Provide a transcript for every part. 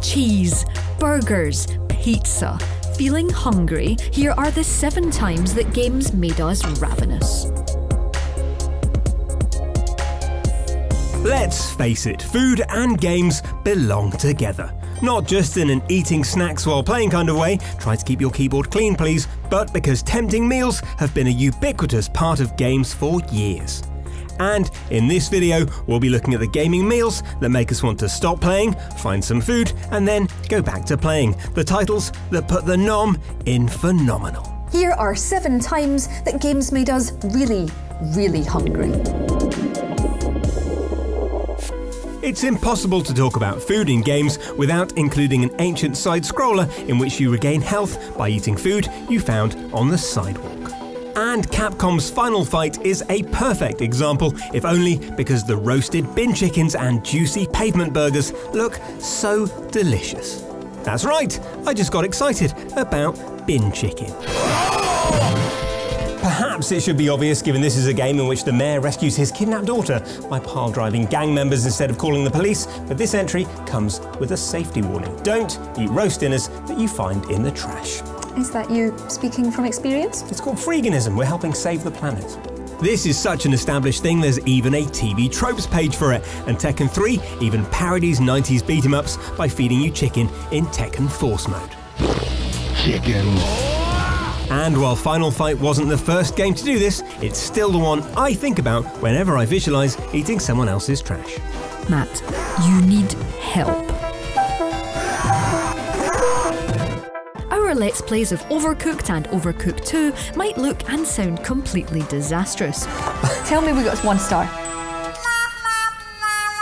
cheese, burgers, pizza. Feeling hungry? Here are the 7 times that games made us ravenous. Let's face it, food and games belong together. Not just in an eating snacks while playing kind of way, try to keep your keyboard clean please, but because tempting meals have been a ubiquitous part of games for years. And in this video, we'll be looking at the gaming meals that make us want to stop playing, find some food, and then go back to playing. The titles that put the nom in phenomenal. Here are 7 times that games made us really, really hungry. It's impossible to talk about food in games without including an ancient side-scroller in which you regain health by eating food you found on the sidewalk. And Capcom's Final Fight is a perfect example, if only because the roasted bin chickens and juicy pavement burgers look so delicious. That's right, I just got excited about bin chicken. Perhaps it should be obvious given this is a game in which the mayor rescues his kidnapped daughter by pile-driving gang members instead of calling the police, but this entry comes with a safety warning. Don't eat roast dinners that you find in the trash. Is that you speaking from experience? It's called freeganism. We're helping save the planet. This is such an established thing, there's even a TV tropes page for it, and Tekken 3 even parodies 90s beat-em-ups by feeding you chicken in Tekken Force mode. Chicken. And while Final Fight wasn't the first game to do this, it's still the one I think about whenever I visualise eating someone else's trash. Matt, you need help. Our Let's Plays of Overcooked and Overcooked 2 might look and sound completely disastrous. Tell me we got 1 star.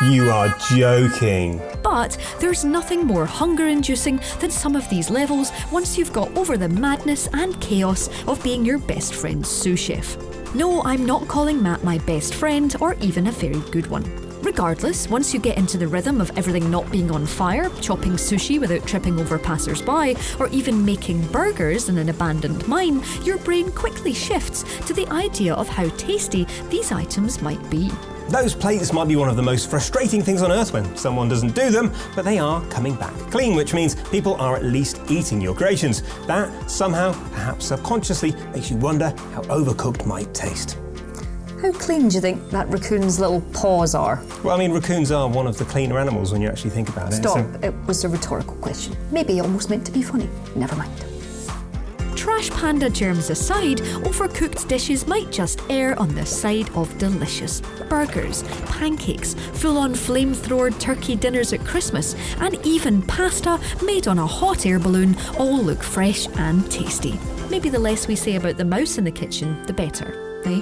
You are joking. But there's nothing more hunger-inducing than some of these levels once you've got over the madness and chaos of being your best friend's sous chef. No, I'm not calling Matt my best friend, or even a very good one. Regardless, once you get into the rhythm of everything not being on fire, chopping sushi without tripping over passers-by, or even making burgers in an abandoned mine, your brain quickly shifts to the idea of how tasty these items might be. Those plates might be one of the most frustrating things on earth when someone doesn't do them, but they are coming back clean, which means people are at least eating your creations. That somehow, perhaps subconsciously, makes you wonder how Overcooked might taste. How clean do you think that raccoon's little paws are? Well, I mean, raccoons are one of the cleaner animals when you actually think about it. Stop, it was a rhetorical question. Maybe almost meant to be funny. Never mind. Trash panda germs aside, Overcooked dishes might just err on the side of delicious. Burgers, pancakes, full-on flamethrower turkey dinners at Christmas, and even pasta made on a hot air balloon all look fresh and tasty. Maybe the less we say about the mouse in the kitchen, the better, eh?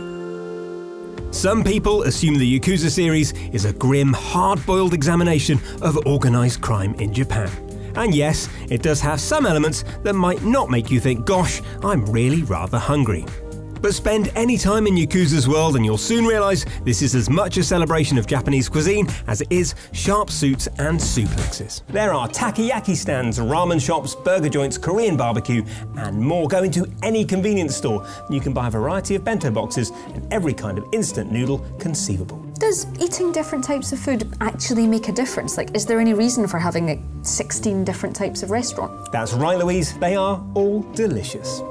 Some people assume the Yakuza series is a grim, hard-boiled examination of organised crime in Japan. And yes, it does have some elements that might not make you think, gosh, I'm really rather hungry. But spend any time in Yakuza's world and you'll soon realise this is as much a celebration of Japanese cuisine as it is sharp suits and suplexes. There are takoyaki stands, ramen shops, burger joints, Korean barbecue, and more. Go into any convenience store and you can buy a variety of bento boxes and every kind of instant noodle conceivable. Does eating different types of food actually make a difference? Like, is there any reason for having like 16 different types of restaurant? That's right, Louise. They are all delicious.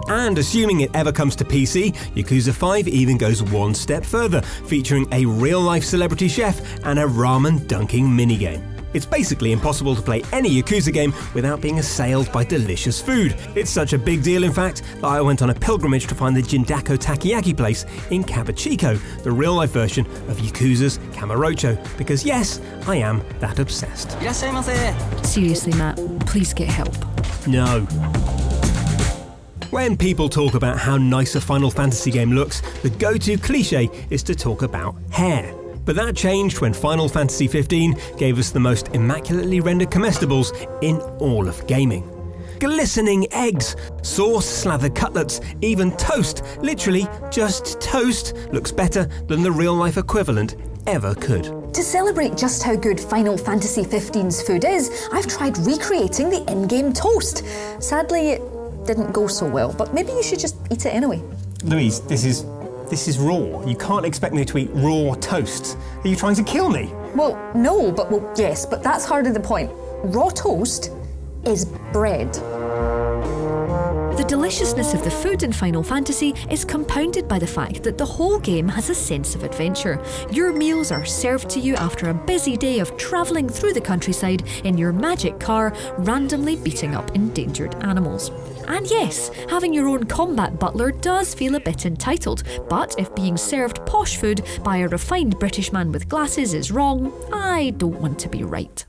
And assuming it ever comes to PC, Yakuza 5 even goes one step further, featuring a real-life celebrity chef and a ramen dunking minigame. It's basically impossible to play any Yakuza game without being assailed by delicious food. It's such a big deal, in fact, that I went on a pilgrimage to find the Jindako Takoyaki place in Kabuchiko, the real-life version of Yakuza's Kamurocho, because yes, I am that obsessed. Seriously, Matt, please get help. No. When people talk about how nice a Final Fantasy game looks, the go-to cliche is to talk about hair. But that changed when Final Fantasy 15 gave us the most immaculately rendered comestibles in all of gaming. Glistening eggs, sauce-slathered cutlets, even toast, literally just toast, looks better than the real-life equivalent ever could. To celebrate just how good Final Fantasy 15's food is, I've tried recreating the in-game toast. Sadly, it didn't go so well, but maybe you should just eat it anyway. Louise, this is raw. You can't expect me to eat raw toast. Are you trying to kill me? Well, no, but well, yes, but that's hardly the point. raw toast is bread. The deliciousness of the food in Final Fantasy is compounded by the fact that the whole game has a sense of adventure. Your meals are served to you after a busy day of travelling through the countryside in your magic car, randomly beating up endangered animals. And yes, having your own combat butler does feel a bit entitled, but if being served posh food by a refined British man with glasses is wrong, I don't want to be right.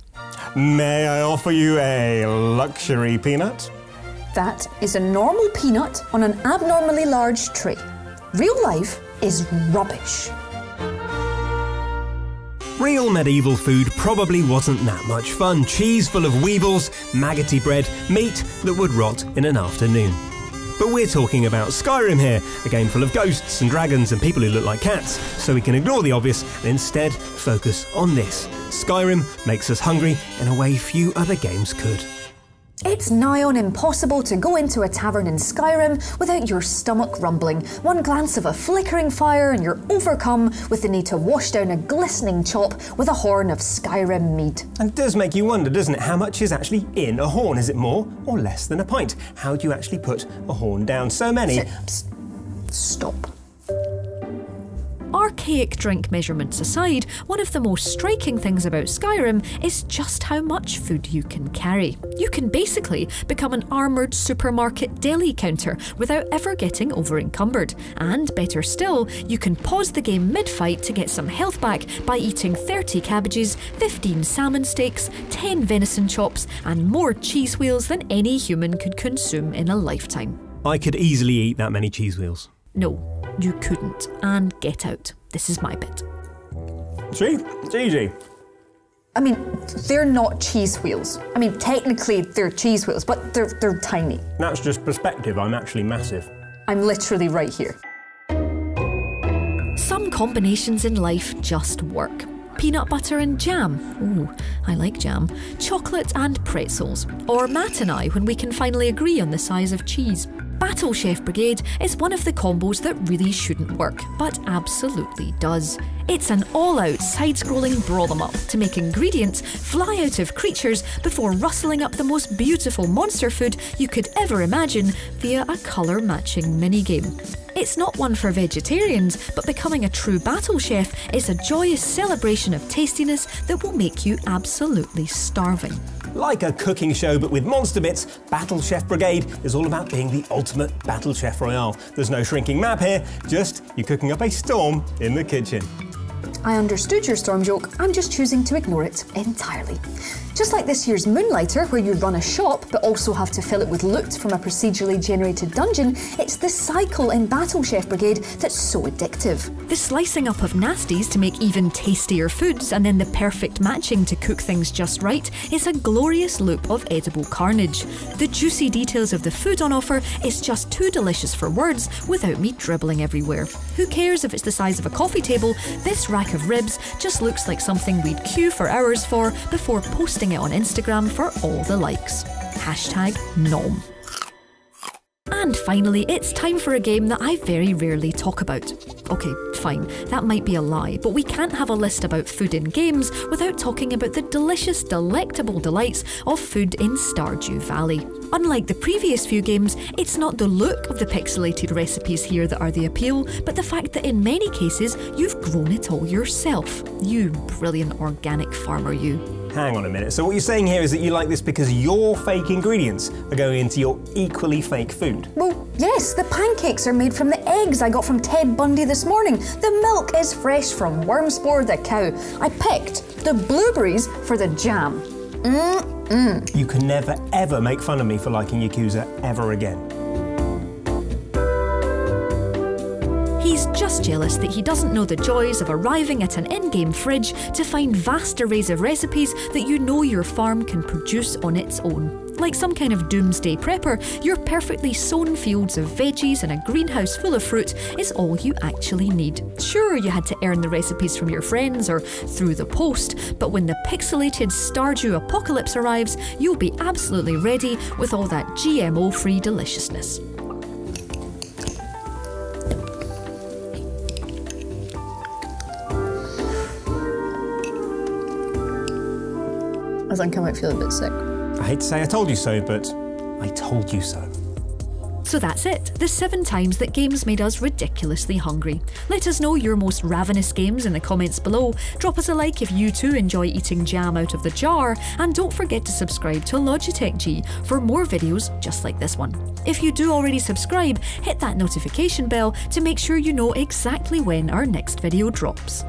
May I offer you a luxury peanut? That is a normal peanut on an abnormally large tray. Real life is rubbish. Real medieval food probably wasn't that much fun. Cheese full of weevils, maggoty bread, meat that would rot in an afternoon. But we're talking about Skyrim here, a game full of ghosts and dragons and people who look like cats, so we can ignore the obvious and instead focus on this. Skyrim makes us hungry in a way few other games could. It's nigh on impossible to go into a tavern in Skyrim without your stomach rumbling. One glance of a flickering fire and you're overcome with the need to wash down a glistening chop with a horn of Skyrim mead. And it does make you wonder, doesn't it, how much is actually in a horn? Is it more or less than a pint? How do you actually put a horn down? So many... Stop. Archaic drink measurements aside, one of the most striking things about Skyrim is just how much food you can carry. You can basically become an armoured supermarket deli counter without ever getting over-encumbered. And better still, you can pause the game mid-fight to get some health back by eating 30 cabbages, 15 salmon steaks, 10 venison chops, and more cheese wheels than any human could consume in a lifetime. I could easily eat that many cheese wheels. No, you couldn't. And get out. This is my bit. See? It's easy. I mean, they're not cheese wheels. I mean, technically they're cheese wheels, but they're tiny. That's just perspective. I'm actually massive. I'm literally right here. Some combinations in life just work. Peanut butter and jam. Ooh, I like jam. Chocolate and pretzels. Or Matt and I when we can finally agree on the size of cheese. Battlechef Brigade is one of the combos that really shouldn't work, but absolutely does. It's an all-out side-scrolling brawl 'em up to make ingredients fly out of creatures before rustling up the most beautiful monster food you could ever imagine via a colour-matching minigame. It's not one for vegetarians, but becoming a true battle chef is a joyous celebration of tastiness that will make you absolutely starving. Like a cooking show but with monster bits, Battlechef Brigade is all about being the ultimate Battle Chef Royale. There's no shrinking map here, just you cooking up a storm in the kitchen. I understood your storm joke, I'm just choosing to ignore it entirely. Just like this year's Moonlighter, where you run a shop but also have to fill it with loot from a procedurally generated dungeon, it's the cycle in Battlechef Brigade that's so addictive. The slicing up of nasties to make even tastier foods and then the perfect matching to cook things just right is a glorious loop of edible carnage. The juicy details of the food on offer is just too delicious for words without me dribbling everywhere. Who cares if it's the size of a coffee table? This rack of ribs just looks like something we'd queue for hours for before posting it on Instagram for all the likes. #nom. And finally, it's time for a game that I very rarely talk about. Okay, fine, that might be a lie, but we can't have a list about food in games without talking about the delicious, delectable delights of food in Stardew Valley. Unlike the previous few games, it's not the look of the pixelated recipes here that are the appeal, but the fact that in many cases, you've grown it all yourself. You brilliant organic farmer, you. Hang on a minute, so what you're saying here is that you like this because your fake ingredients are going into your equally fake food? Well, yes, the pancakes are made from the eggs I got from Ted Bundy this morning. The milk is fresh from Wormspore the cow. I picked the blueberries for the jam. You can never ever make fun of me for liking Yakuza ever again. He's just jealous that he doesn't know the joys of arriving at an in-game fridge to find vast arrays of recipes that you know your farm can produce on its own. Like some kind of doomsday prepper, your perfectly sown fields of veggies and a greenhouse full of fruit is all you actually need. Sure, you had to earn the recipes from your friends or through the post, but when the pixelated Stardew apocalypse arrives, you'll be absolutely ready with all that GMO-free deliciousness. As I come out feeling a bit sick. I hate to say I told you so, but I told you so. So that's it, the 7 times that games made us ridiculously hungry. Let us know your most ravenous games in the comments below, drop us a like if you too enjoy eating jam out of the jar, and don't forget to subscribe to Logitech G for more videos just like this one. If you do already subscribe, hit that notification bell to make sure you know exactly when our next video drops.